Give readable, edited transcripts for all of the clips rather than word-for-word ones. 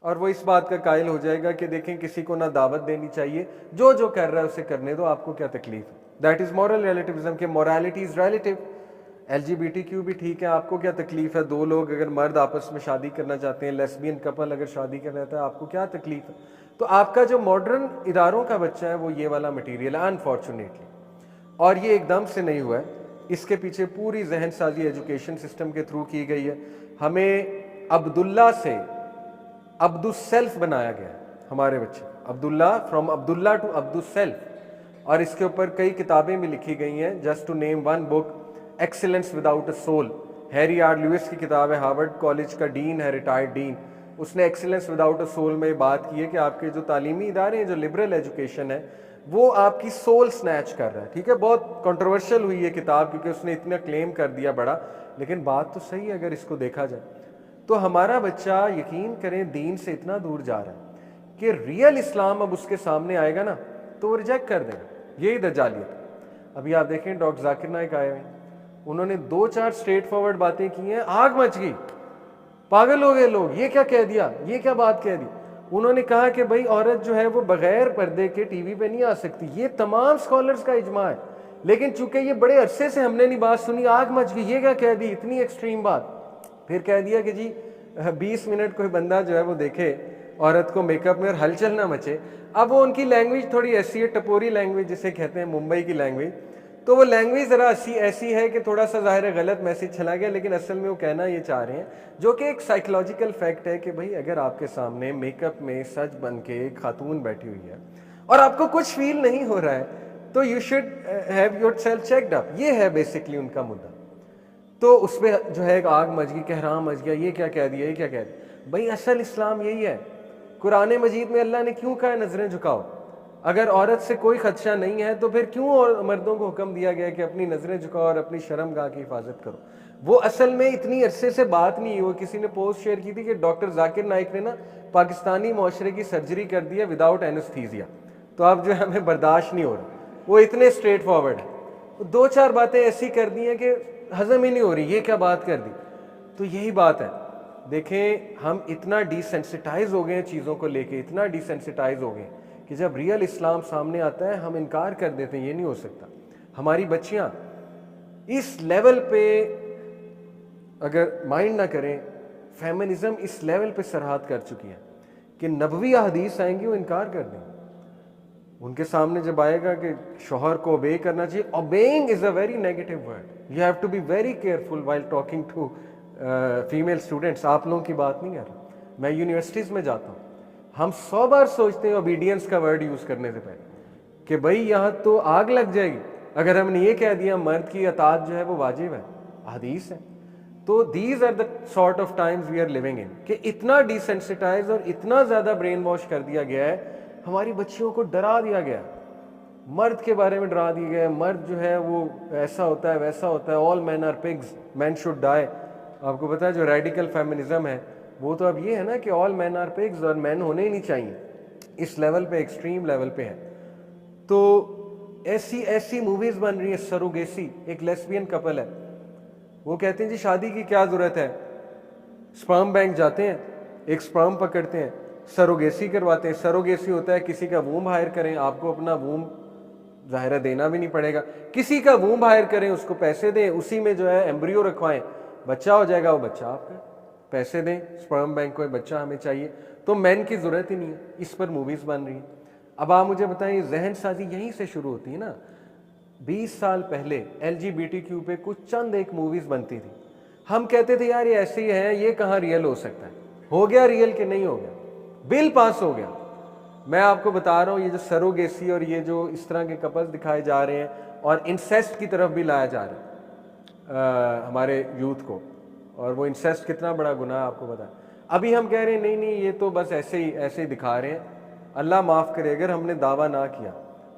और वो इस बात का कायल हो जाएगा कि देखें किसी को ना दावत देनी चाहिए, जो जो कर रहा है उसे करने दो, आपको क्या तकलीफ है। दैट इज मॉरल रिलेटिविज्म के मोरालिटी इज रिलेटिव। LGBTQ भी ठीक है, आपको क्या तकलीफ है। दो लोग अगर मर्द आपस में शादी करना चाहते हैं, लेस्बियन कपल अगर शादी कर रहा है, आपको क्या तकलीफ है। तो आपका जो मॉडर्न इदारों का बच्चा है वो ये वाला मटीरियल है अनफॉर्चुनेटली। और ये एकदम से नहीं हुआ है, इसके पीछे पूरी जहन साजी एजुकेशन सिस्टम के थ्रू की गई है। हमें अब्दुल्ला से अब्दुस्सेल्फ बनाया गया है हमारे बच्चे, अब्दुल्ला फ्रॉम अब्दुल्ला टू अब्दुस्सेल्फ। और इसके ऊपर कई किताबें भी लिखी गई हैं। Just to name one book, excellence without a soul, Harry R Lewis की किताब है, हार्वर्ड कॉलेज का डीन है, रिटायर्ड डीन। उसने एक्सीलेंस विदाउट अ सोल में बात की है कि आपके जो तालीमी इदारे हैं, जो लिबरल एजुकेशन है, वो आपकी सोल स्नैच कर रहा है। ठीक है, बहुत कंट्रोवर्शियल हुई है किताब क्योंकि उसने इतना क्लेम कर दिया बड़ा, लेकिन बात तो सही है अगर इसको देखा जाए। तो हमारा बच्चा यकीन करें दीन से इतना दूर जा रहा है कि रियल इस्लाम अब उसके सामने आएगा ना तो वो रिजेक्ट कर देगा, यही दज्जालियत। अभी आप देखें डॉक्टर जाकिर नाइक आए हुए, उन्होंने 2-4 स्ट्रेट फॉरवर्ड बातें की हैं, आग मच गई, पागल हो गए लोग, ये क्या कह दिया, ये क्या बात कह दी। उन्होंने कहा कि भाई औरत जो है वो बगैर पर्दे के टीवी पे नहीं आ सकती, ये तमाम स्कॉलर्स का इजमा है, लेकिन चूंकि ये बड़े अरसे से हमने नहीं बात सुनी, आग मच गई, ये क्या कह दी, इतनी एक्सट्रीम बात। फिर कह दिया कि जी 20 मिनट कोई बंदा जो है वो देखे औरत को मेकअप में और हलचल ना मचे। अब वो उनकी लैंग्वेज थोड़ी ऐसी है, टपोरी लैंग्वेज जिसे कहते हैं, मुंबई की लैंग्वेज, तो वो लैंग्वेज ज़रा ऐसी है कि थोड़ा सा ज़ाहिर गलत मैसेज चला गया, लेकिन असल में वो कहना ये चाह रहे हैं, जो कि एक साइकोलॉजिकल फैक्ट है कि भाई अगर आपके सामने मेकअप में सज बन के एक खातून बैठी हुई है और आपको कुछ फील नहीं हो रहा है, तो you should have yourself checked up. ये है बेसिकली उनका मुद्दा। तो उस पर जो है आग मच गई, कहराम मच गया, ये क्या कह दिया, ये क्या कह दिया। भाई असल इस्लाम यही है। कुरान मजीद में अल्लाह ने क्यों कहा नजरें झुकाओ? अगर औरत से कोई खदशा नहीं है तो फिर क्यों और मर्दों को हुक्म दिया गया कि अपनी नजरें झुकाओ और अपनी शर्मगाह की हिफाजत करो? वो असल में इतनी अरसे से बात नहीं, वो किसी ने पोस्ट शेयर की थी कि डॉक्टर जाकिर नाइक ने ना पाकिस्तानी मुआशरे की सर्जरी कर दी है विदाउट एनेस्थीसिया, तो अब जो है हमें बर्दाश्त नहीं हो रहा। वो इतने स्ट्रेट फॉरवर्ड है, 2-4 बातें ऐसी कर दी हैं कि हजम ही नहीं हो रही, ये क्या बात कर दी। तो यही बात है, देखें हम इतना डिसेंसिटाइज हो गए हैं चीज़ों को लेके, इतना डिसेंसिटाइज हो गए कि जब रियल इस्लाम सामने आता है हम इनकार कर देते हैं, ये नहीं हो सकता। हमारी बच्चियां इस लेवल पे अगर माइंड ना करें, फेमिनिज्म इस लेवल पे सरहद कर चुकी है कि नबवी हदीस आएंगी वो इनकार कर देंगे। उनके सामने जब आएगा कि शोहर को ओबे करना चाहिए, obeying is a very negative word, you have to be very careful while talking to female students. आप लोगों की बात नहीं कर रहा, मैं यूनिवर्सिटीज़ में जाता हूँ, हम 100 बार सोचते हैं ओबीडियंस का वर्ड यूज़ करने से पहले कि भाई यहाँ तो आग लग जाएगी अगर हमने ये कह दिया मर्द की अतात जो है वो वाजिब है, हदीस है। तो these are the sort of times we are living in कि इतना डिसेंसिटाइज और इतना ज़्यादा ब्रेन वॉश कर दिया गया है, हमारी बच्चियों को डरा दिया गया, मर्द के बारे में डरा दिया गया, मर्द जो है वो ऐसा होता है वैसा होता है, all man are pigs, man should die. आपको पता है जो रेडिकल फेमिनिज्म है वो तो अब ये है ना कि ऑल मैन आर पिग्स और मैन होने ही नहीं चाहिए, इस लेवल पे, एक्सट्रीम लेवल पे है। तो ऐसी ऐसी मूवीज बन रही है। सरोगेसी, एक लेस्बियन कपल है, वो कहते हैं जी शादी की क्या जरूरत है, स्पर्म बैंक जाते हैं, एक स्पर्म पकड़ते हैं, सरोगेसी करवाते हैं। सरोगेसी होता है किसी का वूम हायर करें, आपको अपना वूम ज़ाहिर देना भी नहीं पड़ेगा, किसी का वूम हायर करें, उसको पैसे दें, उसी में जो है एम्ब्रियो रखवाएं, बच्चा हो जाएगा, वो बच्चा आपका, पैसे दें स्पर्म बैंक को, बच्चा हमें चाहिए, तो मैन की ज़रूरत ही नहीं है। इस पर मूवीज़ बन रही हैं। अब आप मुझे बताएं, जहन साजी यहीं से शुरू होती है ना। 20 साल पहले LGBTQ पे कुछ चंद एक मूवीज़ बनती थी, हम कहते थे यार ये ऐसे ही है, ये कहाँ रियल हो सकता है। हो गया रियल कि नहीं हो गया? बिल पास हो गया। मैं आपको बता रहा हूँ, ये जो सरोगेसी और ये जो इस तरह के कपल्स दिखाए जा रहे हैं और इंसेस्ट की तरफ भी लाया जा रहा है हमारे यूथ को, और वो इंसेस्ट कितना बड़ा गुनाह है आपको पता है। अभी हम कह रहे हैं नहीं नहीं ये तो बस ऐसे ही दिखा रहे हैं। अल्लाह माफ़ करे, अगर हमने दावा ना किया,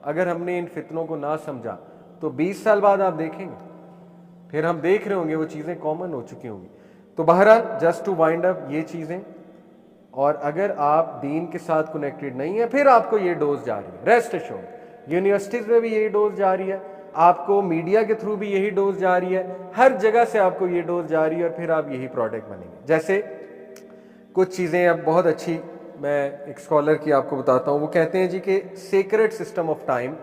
अगर हमने इन फितनों को ना समझा, तो 20 साल बाद आप देखेंगे, फिर हम देख रहे होंगे वो चीज़ें कॉमन हो चुकी होंगी। तो बहरहाल जस्ट टू वाइंड अप ये चीज़ें, और अगर आप दीन के साथ कनेक्टेड नहीं है, फिर आपको ये डोज जा रही है, रेस्ट एश्योर्ड। यूनिवर्सिटीज़ में भी यही डोज जा रही है, आपको मीडिया के थ्रू भी यही डोज जा रही है, हर जगह से आपको ये डोज जा रही है, और फिर आप यही प्रोडक्ट बनेंगे। जैसे कुछ चीज़ें अब बहुत अच्छी मैं एक स्कॉलर की आपको बताता हूँ, वो कहते हैं जी कि sacred system of time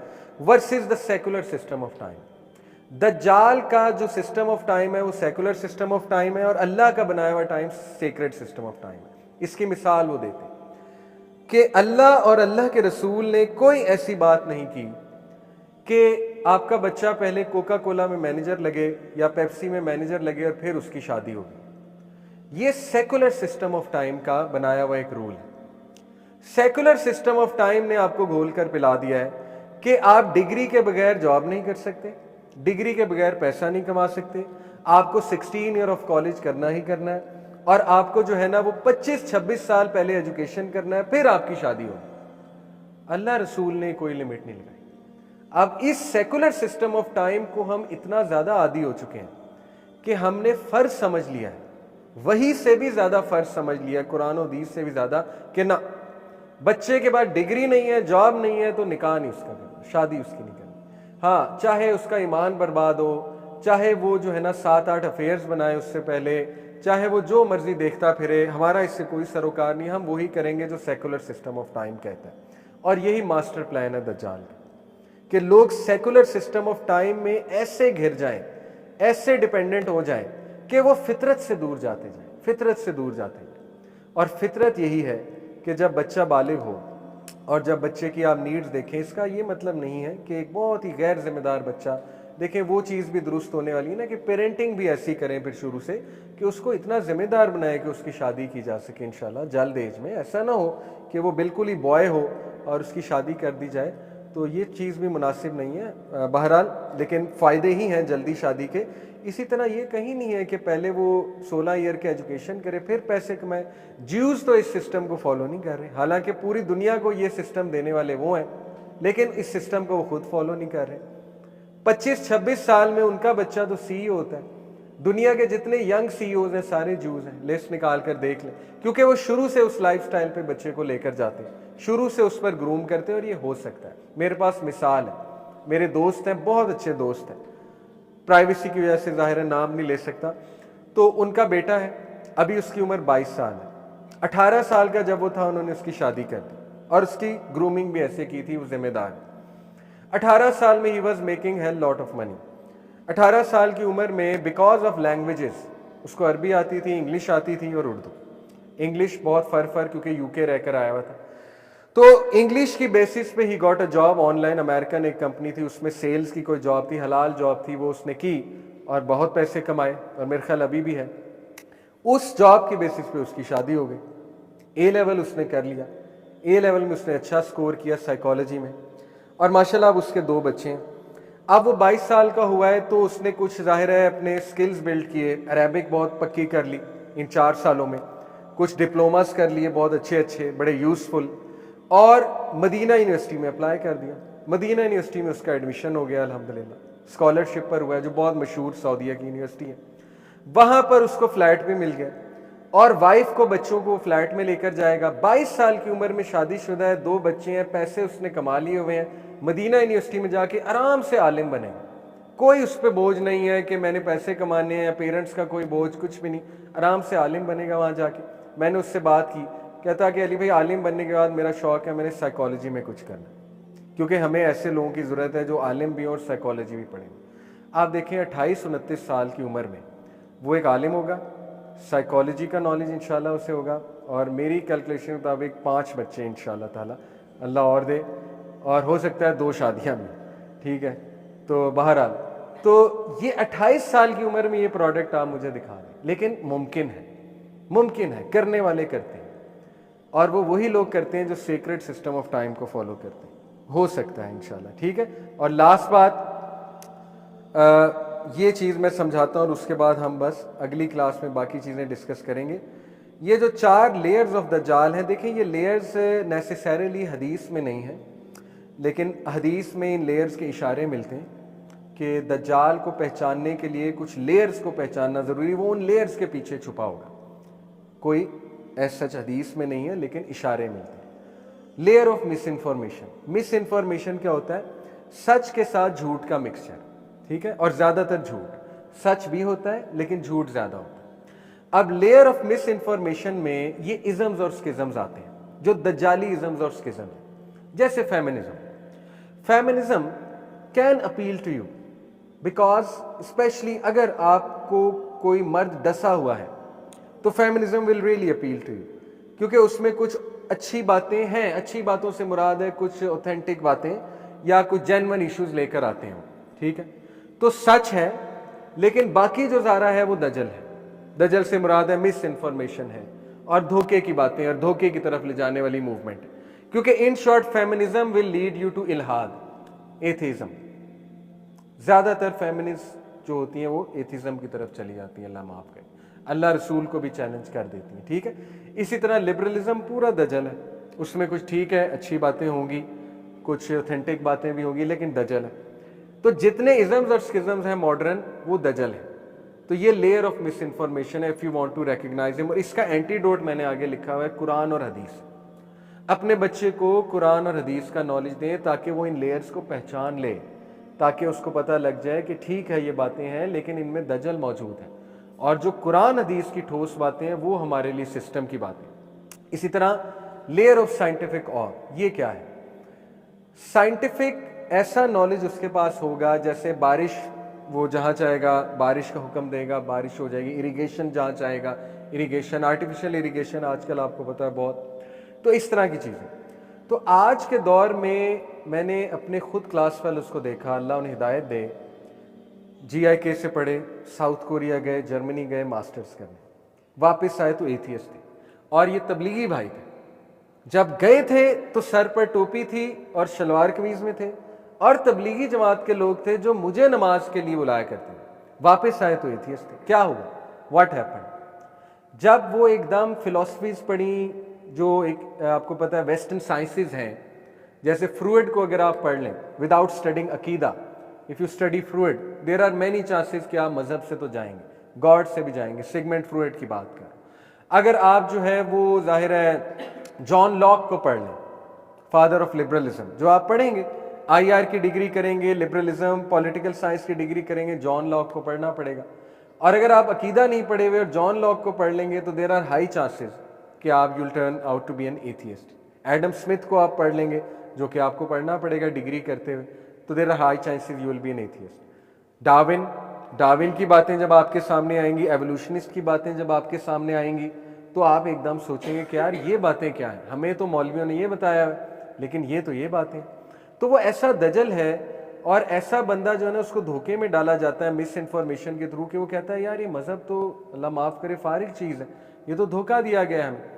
versus the secular system of time. दज्जाल का जो सिस्टम ऑफ टाइम है वो सेकुलर सिस्टम ऑफ टाइम है और अल्लाह का बनाया हुआ time sacred system of time है। इसकी मिसाल वो देते हैं कि अल्लाह और अल्लाह के रसूल ने कोई ऐसी बात नहीं की कि आपका बच्चा पहले कोका कोला में मैनेजर लगे या पेप्सी में मैनेजर लगे और फिर उसकी शादी होगी। ये सेकुलर सिस्टम ऑफ टाइम का बनाया हुआ एक रूल है। सेकुलर सिस्टम ऑफ टाइम ने आपको घोल कर पिला दिया है कि आप डिग्री के बगैर जॉब नहीं कर सकते, डिग्री के बगैर पैसा नहीं कमा सकते, आपको 16 ईयर ऑफ कॉलेज करना ही करना है और आपको जो है ना वो 25-26 साल पहले एजुकेशन करना है, फिर आपकी शादी होगी। अल्लाह रसूल ने कोई लिमिट नहीं लगाई। अब इस सेकुलर सिस्टम ऑफ टाइम को हम इतना ज्यादा आदी हो चुके हैं कि हमने फर्ज समझ लिया है, वही से भी ज्यादा फर्ज समझ लिया, कुरान और हदीस से भी ज्यादा, कि ना बच्चे के बाद डिग्री नहीं है, जॉब नहीं है तो निकाह नहीं उसका करना, शादी उसकी नहीं करनी। हाँ, चाहे उसका ईमान बर्बाद हो, चाहे वो जो है ना 7-8 अफेयर्स बनाए उससे पहले, चाहे वो जो मर्जी देखता फिरे, हमारा इससे कोई सरोकार नहीं, हम वही करेंगे जो सेकुलर सिस्टम ऑफ टाइम कहता है। और यही मास्टर प्लान है दज्जाल का कि लोग सेकुलर सिस्टम ऑफ टाइम में ऐसे घिर जाएं, ऐसे डिपेंडेंट हो जाएं कि वो फितरत से दूर जाते जाएं, फितरत से दूर जाते जाएं। और फितरत यही है कि जब बच्चा बालिग हो और जब बच्चे की आप नीड्स देखें, इसका ये मतलब नहीं है कि एक बहुत ही गैर जिम्मेदार बच्चा, देखें वो चीज़ भी दुरुस्त होने वाली है ना कि पेरेंटिंग भी ऐसी करें फिर शुरू से कि उसको इतना जिम्मेदार बनाए कि उसकी शादी की जा सके इंशाल्लाह जल्द एज में। ऐसा ना हो कि वो बिल्कुल ही बॉय हो और उसकी शादी कर दी जाए, तो ये चीज़ भी मुनासिब नहीं है। बहरहाल लेकिन फ़ायदे ही हैं जल्दी शादी के। इसी तरह ये कहीं नहीं है कि पहले वो 16 ईयर के एजुकेशन करे फिर पैसे कमाए। ज्यूज़ तो इस सिस्टम को फॉलो नहीं कर रहे, हालांकि पूरी दुनिया को ये सिस्टम देने वाले वो हैं, लेकिन इस सिस्टम को वो खुद फॉलो नहीं कर रहे। 25-26 साल में उनका बच्चा तो CEO होता है। दुनिया के जितने यंग CEOs हैं सारे जूस हैं, लिस्ट निकाल कर देख लें, क्योंकि वो शुरू से उस लाइफस्टाइल पे बच्चे को लेकर जाते हैं, शुरू से उस पर ग्रूम करते हैं। और ये हो सकता है, मेरे पास मिसाल है, मेरे दोस्त हैं, बहुत अच्छे दोस्त हैं, प्राइवेसी की वजह से जाहिर है नाम नहीं ले सकता। तो उनका बेटा है, अभी उसकी उम्र 22 साल है। 18 साल का जब वो था उन्होंने उसकी शादी कर दी और उसकी ग्रूमिंग भी ऐसे की थी, वो जिम्मेदार है। 18 साल में he was making hell lot of money. 18 साल की उम्र में बिकॉज ऑफ लैंग्वेजेस, उसको अरबी आती थी, इंग्लिश आती थी और उर्दू। इंग्लिश बहुत फर क्योंकि यूके रहकर आया हुआ था, तो इंग्लिश की बेसिस पे he got a job online. American एक कंपनी थी, उसमें सेल्स की कोई जॉब थी, हलाल जॉब थी, वो उसने की और बहुत पैसे कमाए और मेरे ख्याल अभी भी है। उस जॉब की बेसिस पे उसकी शादी हो गई। A-लेवल उसने कर लिया, A-लेवल में उसने अच्छा स्कोर किया साइकोलॉजी में और माशाल्लाह अब उसके 2 बच्चे हैं। अब वो 22 साल का हुआ है तो उसने कुछ जाहिर है अपने स्किल्स बिल्ड किए, अरेबिक बहुत पक्की कर ली इन 4 सालों में, कुछ डिप्लोमास कर लिए बहुत अच्छे बड़े यूजफुल, और मदीना यूनिवर्सिटी में अप्लाई कर दिया। मदीना यूनिवर्सिटी में उसका एडमिशन हो गया अल्हम्दुलिल्लाह, स्कॉलरशिप पर हुआ है, जो बहुत मशहूर सऊदीया की यूनिवर्सिटी है। वहां पर उसको फ्लैट भी मिल गया और वाइफ को, बच्चों को फ्लैट में लेकर जाएगा। 22 साल की उम्र में शादीशुदा है, 2 बच्चे हैं, पैसे उसने कमा लिए हुए हैं, मदीना यूनिवर्सिटी में जाके आराम से आलिम बनेगा। कोई उस पर बोझ नहीं है कि मैंने पैसे कमाने हैं या पेरेंट्स का कोई बोझ, कुछ भी नहीं, आराम से आलिम बनेगा वहाँ जाके। मैंने उससे बात की, कहता कि अली भाई आलिम बनने के बाद मेरा शौक है मैंने साइकोलॉजी में कुछ करना, क्योंकि हमें ऐसे लोगों की ज़रूरत है जो आलिम भी और साइकोलॉजी भी पढ़ें। आप देखें 28-29 साल की उम्र में वो एक आलिम होगा, साइकोलॉजी का नॉलेज इंशाल्लाह उसे होगा और मेरी कैलकुलेशन के मुताबिक 5 बच्चे इंशाल्लाह ताला अल्लाह और दे, और हो सकता है 2 शादियाँ भी, ठीक है। तो बहरहाल तो ये 28 साल की उम्र में ये प्रोडक्ट आप मुझे दिखा रहे हैं, लेकिन मुमकिन है, करने वाले करते हैं और वो वही लोग करते हैं जो सीक्रेट सिस्टम ऑफ टाइम को फॉलो करते हैं। हो सकता है इंशाल्लाह, ठीक है। और लास्ट बात ये चीज़ मैं समझाता हूँ और उसके बाद हम बस अगली क्लास में बाकी चीज़ें डिस्कस करेंगे। ये जो 4 लेयर्स ऑफ दज्जाल हैं, देखिए ये लेयर्स नेसेसरीली हदीस में नहीं है, लेकिन हदीस में इन लेयर्स के इशारे मिलते हैं कि दज्जाल को पहचानने के लिए कुछ लेयर्स को पहचानना ज़रूरी, वो उन लेयर्स के पीछे छुपा होगा। कोई ऐसा सच हदीस में नहीं है, लेकिन इशारे मिलते हैं। लेयर ऑफ मिस इन्फॉर्मेशन क्या होता है? सच के साथ झूठ का मिक्सचर, ठीक है, और ज़्यादातर झूठ। सच भी होता है लेकिन झूठ ज़्यादा होता है। अब लेयर ऑफ मिस इन्फॉर्मेशन में ये इज़म्स और स्किज़म्स आते हैं। जो दज्जालीज़म्स और स्किज़म है। जैसे feminism can appeal to you because specially अगर आपको कोई मर्द डसा हुआ है तो feminism will really appeal to you, क्योंकि उसमें कुछ अच्छी बातें हैं। अच्छी बातों से मुराद है कुछ ऑथेंटिक बातें या कुछ जेन्युइन इश्यूज लेकर आते हैं, ठीक है। तो सच है, लेकिन बाकी जो ज़ारा है वो दजल है। दजल से मुराद है मिस इन्फॉर्मेशन है और धोखे की बातें और धोखे की तरफ ले जाने वाली मूवमेंट है। क्योंकि in short feminism will lead you to इल्हाद, एथीज्म। ज़्यादातर फेमिनिस्ट जो होती हैं वो एथीज्म की तरफ चली जाती हैं, अल्लाह माफ़ करे, अल्लाह रसूल को भी चैलेंज कर देती हैं, ठीक है। इसी तरह लिबरलिज्म पूरा दजल है, उसमें कुछ ठीक है, अच्छी बातें होंगी, कुछ ऑथेंटिक बातें भी होंगी, लेकिन दजल है। तो जितने इज़म्स और स्किज़म्स हैं मॉडर्न, वो दजल है। तो ये लेयर ऑफ मिस इन्फॉर्मेशन है if you want to recognize him. और इसका एंटीडोट मैंने आगे लिखा हुआ है कुरान और हदीस। अपने बच्चे को कुरान और हदीस का नॉलेज दें ताकि वो इन लेयर्स को पहचान ले, ताकि उसको पता लग जाए कि ठीक है ये बातें हैं लेकिन इनमें दजल मौजूद है, और जो कुरान हदीस की ठोस बातें हैं वो हमारे लिए सिस्टम की बातें। इसी तरह लेयर ऑफ साइंटिफिक ऑ, ये क्या है? साइंटिफिक ऐसा नॉलेज उसके पास होगा, जैसे बारिश, वो जहाँ चाहेगा बारिश का हुक्म देगा, बारिश हो जाएगी। इरिगेशन जहाँ चाहेगा इरिगेशन, आर्टिफिशियल इरिगेशन आजकल आपको पता है बहुत। तो इस तरह की चीज़ें। तो आज के दौर में मैंने अपने खुद क्लास फेलोज़ को देखा, अल्लाह उन्हें हिदायत दे, GIK से पढ़े, साउथ कोरिया गए, जर्मनी गए मास्टर्स करने, वापस आए तो एथियस्ट थे, और ये तबलीगी भाई थे। जब गए थे तो सर पर टोपी थी और शलवार कमीज में थे, और तबलीगी जमात के लोग थे जो मुझे नमाज के लिए बुलाया करते थे। वापस आए तो एथियस्ट थे। क्या हुआ? What happened? जब वो एकदम फिलॉसफीज पढ़ी, जो एक आपको पता है वेस्टर्न साइंसेज हैं, जैसे फ्रूइड को अगर आप पढ़ लें विदाउट स्टडिंग अकीदा, if you study Freud there are many chances कि आप मजहब से तो जाएंगे, गॉड से भी जाएंगे। सिगमेंट फ्रूइड की बात करें, अगर आप जो है वो जाहिर है जॉन लॉक को पढ़ लें, फादर ऑफ लिबरलिज्म, जो आप पढ़ेंगे IR की डिग्री करेंगे, लिबरलिज्म पॉलिटिकल साइंस की डिग्री करेंगे, जॉन लॉक को पढ़ना पड़ेगा। और अगर आप अकीदा नहीं पढ़े हुए और जॉन लॉक को पढ़ लेंगे तो देयर आर हाई चांसेस कि आप you'll turn out to be an atheist. Adam Smith को आप पढ़ लेंगे, जो कि आपको पढ़ना पड़ेगा डिग्री करते हुए, तो there are high chances you will be an atheist. Darwin की बातें जब आपके सामने आएंगी, एवोल्यूशनिस्ट की बातें जब आपके सामने आएंगी, तो आप एकदम सोचेंगे कि यार ये बातें क्या हैं, हमें तो मौलवियों ने ये बताया है लेकिन ये तो ये बातें। तो वो ऐसा दजल है और ऐसा बंदा जो है ना उसको धोखे में डाला जाता है मिस इन्फॉर्मेशन के थ्रू, कि वो कहता है यार ये मजहब तो अल्लाह माफ़ करे फारिग चीज़ है, ये तो धोखा दिया गया है हमें।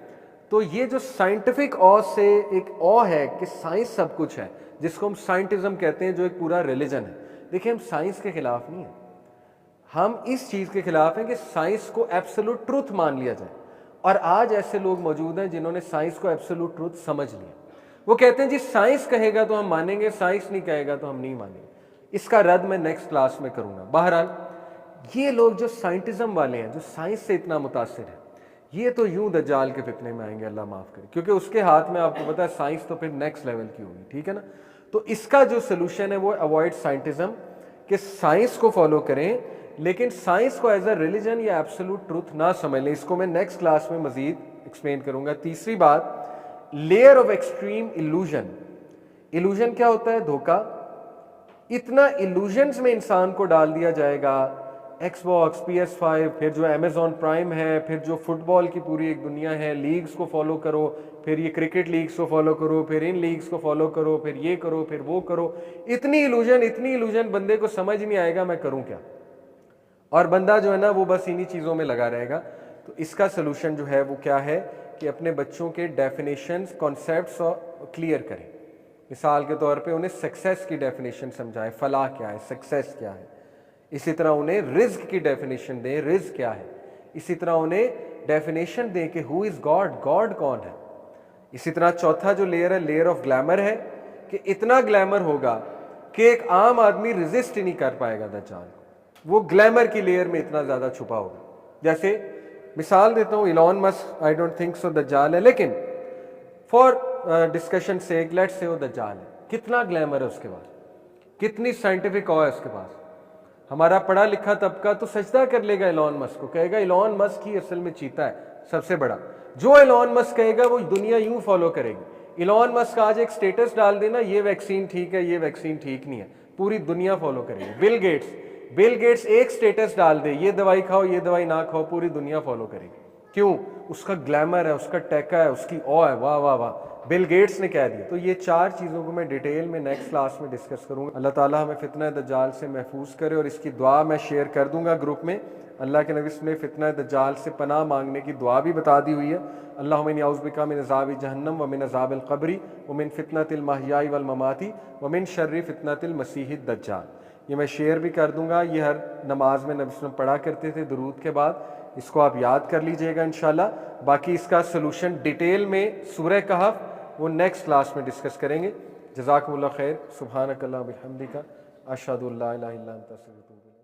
तो ये जो साइंटिफिक ऑ से एक ऑ है कि साइंस सब कुछ है, जिसको हम साइंटिज्म कहते हैं, जो एक पूरा रिलीजन है। देखिए हम साइंस के खिलाफ नहीं है, हम इस चीज़ के खिलाफ हैं कि साइंस को एब्सोल्यूट ट्रूथ मान लिया जाए। और आज ऐसे लोग मौजूद हैं जिन्होंने साइंस को एब्सोल्यूट ट्रूथ समझ लिया। वो कहते हैं जी साइंस कहेगा तो हम मानेंगे, साइंस नहीं कहेगा तो हम नहीं मानेंगे। इसका रद्द मैं नेक्स्ट क्लास में करूंगा। बहरहाल ये लोग जो साइंटिज्म वाले हैं, जो साइंस से इतना मुतासिर है, ये तो यूं दज्जाल के फितने में आएंगे, अल्लाह माफ करे, क्योंकि उसके हाथ में आपको पता है साइंस तो फिर नेक्स्ट लेवल की होगी, ठीक है ना। तो इसका जो सोल्यूशन है वो अवॉइड साइंटिज्म, कि साइंस को फॉलो करें लेकिन साइंस को एज अ रिलीजन या एब्सोल्यूट ट्रूथ ना समझ लें। इसको मैं नेक्स्ट क्लास में मजीद एक्सप्लेन करूंगा। तीसरी बात, layer of extreme illusion. Illusion क्या होता है? धोखा। इतना इल्यूजन्स में इंसान को डाल दिया जाएगा, Xbox, PS5, फिर जो Amazon प्राइम है, फिर जो फुटबॉल की पूरी एक दुनिया है, लीग्स को फॉलो करो, फिर ये क्रिकेट लीग्स को फॉलो करो, फिर इन लीग्स को फॉलो करो, फिर ये करो, फिर वो करो। इतनी इल्यूजन बंदे को समझ नहीं आएगा मैं करूं क्या, और बंदा जो है ना वो बस इन्हीं चीज़ों में लगा रहेगा। तो इसका सोल्यूशन जो है वो क्या है कि अपने बच्चों के डेफिनेशंस, कॉन्सेप्ट्स क्लियर करें। मिसाल के तौर पे उन्हें सक्सेस की डेफिनेशन समझाएं, फलाह क्या है, सक्सेस क्या है। इसी तरह उन्हें रिज्क की डेफिनेशन दें, रिज्क क्या है। इसी तरह उन्हें डेफिनेशन दें कि हु इज़ गॉड, गॉड कौन है। इसी तरह चौथा जो लेयर है, लेयर ऑफ ग्लैमर है, कि इतना ग्लैमर होगा कि एक आम आदमी रेजिस्ट ही नहीं कर पाएगा दज्जाल। वो ग्लैमर की लेयर में इतना ज़्यादा छुपा होगा। जैसे मिसाल देता हूँ, Elon Musk, I don't think so दज्जाल है, लेकिन फॉर डिस्कशन से लेट्स से वो दज्जाल है। कितना ग्लैमर है उसके पास, कितनी साइंटिफिक ऑ है उसके पास। हमारा पढ़ा लिखा तबका तो सजदा कर लेगा इलॉन मस्क को, कहेगा इलॉन मस्क ही असल में चीता है सबसे बड़ा। जो इलॉन मस्क कहेगा वो दुनिया यूं फॉलो करेगी। इलॉन मस्क आज एक स्टेटस डाल देना, ये वैक्सीन ठीक है, ये वैक्सीन ठीक नहीं है, पूरी दुनिया फॉलो करेगी। बिल गेट्स एक स्टेटस डाल दे, ये दवाई खाओ, ये दवाई ना खाओ, पूरी दुनिया फॉलो करेगी। क्यों? उसका ग्लैमर है, उसका टेका है, उसकी ऑ है, वाह वाह वाह, बिल गेट्स ने कह दिया। तो ये 4 चीज़ों को मैं डिटेल में नेक्स्ट क्लास में डिस्कस करूंगा। अल्लाह ताला हमें फितना दज्जाल से महफूज करे, और इसकी दुआ मैं शेयर कर दूंगा ग्रुप में। अल्लाह के नबी ने फितना दज्जाल से पनाह मांगने की दुआ भी बता दी हुई है। अल्लाहुम्मा औज़ु बिका मिन अज़ाबि जहन्नम व मिन अज़ाबिल क़ब्रि व मिन फितनतिल महयाई वल ममाती व मिन शर्रि फितनतिल मसीहिद दज्जाल। ये मैं शेयर भी कर दूंगा। ये हर नमाज में नबी वसल्लम पढ़ा करते थे दुरूद के बाद। इसको आप याद कर लीजिएगा इंशाल्लाह। बाकी इसका सोल्यूशन डिटेल में सूरह कहफ वो नेक्स्ट क्लास में डिस्कस करेंगे। जज़ाकुमुल्लाह खैर। सुब्हानकल्लाह व बिहम्दिका अशहदु अल्ला इलाहा इल्ला अंता अस्तगफिरुका।